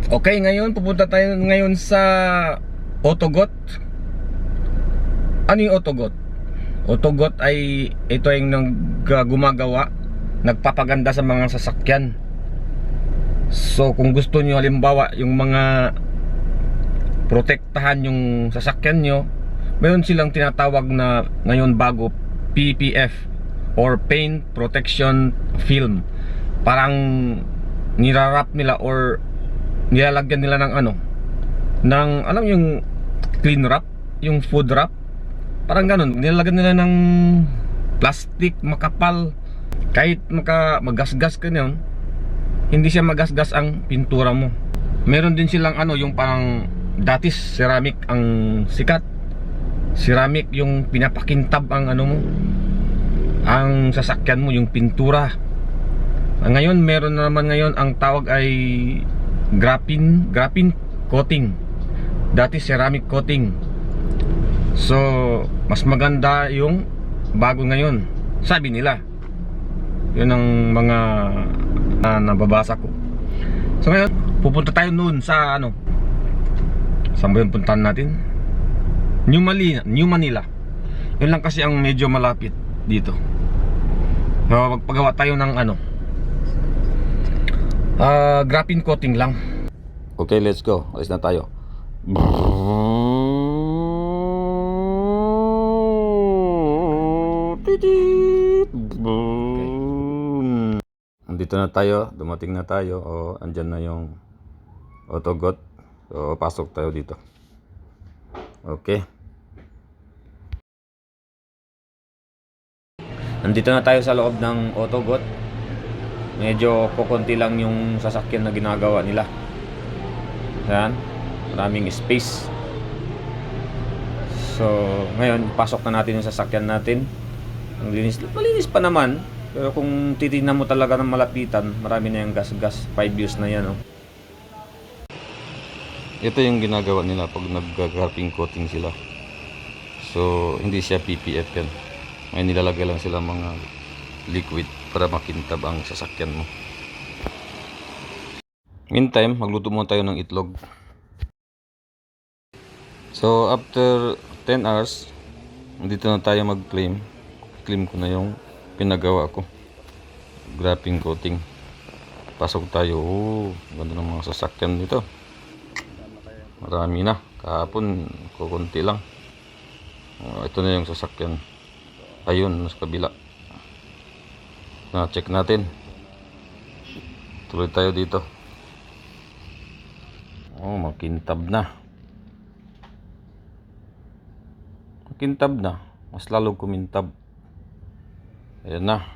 Okay, ngayon pupunta tayo ngayon sa Autogot. Ano yung Autogot? Autogot ay ito yung gumagawa, nagpapaganda sa mga sasakyan. So kung gusto nyo halimbawa yung mga protektahan yung sasakyan nyo, meron silang tinatawag na ngayon bago PPF or Paint Protection Film. Parang nirarap nila or nilalagyan nila ng ano, ng alam yung clean wrap, yung food wrap, parang ganun, nilalagyan nila ng plastic makapal. Kahit magasgas ka niyon, hindi siya magasgas ang pintura mo. Meron din silang ano, yung parang datis ceramic ang sikat. Ceramic yung pinapakintab ang ano mo, ang sasakyan mo, yung pintura. Ngayon meron na naman ngayon ang tawag ay graphene coating. Dati ceramic coating. So mas maganda yung bago ngayon, sabi nila. Yun ang mga nababasa ko. So ngayon pupunta tayo noon sa ano, saan ba yung puntahan natin? New Manila. Yun lang kasi ang medyo malapit dito. So magpagawa tayo ng ano, graphene coating lang. Okay, let's go. Alis na tayo. Andito na tayo, dumating na tayo. Andyan na yung Autogot. So pasok tayo dito. Okay. Nandito na tayo sa loob ng Autogot. Medyo kukunti lang yung sasakyan na ginagawa nila. Yan, maraming space. So ngayon pasok na natin yung sasakyan natin. Ang malinis pa naman. Pero kung titingnan mo talaga ng malapitan, marami na yung gas-gas. 5 views na yan, oh. Ito yung ginagawa nila pag nag-graphene coating sila. So hindi siya PPF yan. May nilalagay lang sila mga liquid para makintab ang sasakyan mo. Meantime, magluto muna tayo ng itlog. So after 10 hours, dito na tayo mag-claim. Claim ko na yung pinagawa ko, graphene coating. Pasok tayo. Ganda ng mga sasakyan dito. Marami na. Kahapon kukunti lang. Ito na yung sasakyan. Ayun, sa kabila. Na-check natin. Tuloy tayo dito. Makintab na. Makintab na. Mas lalo kumintab. Ayan na.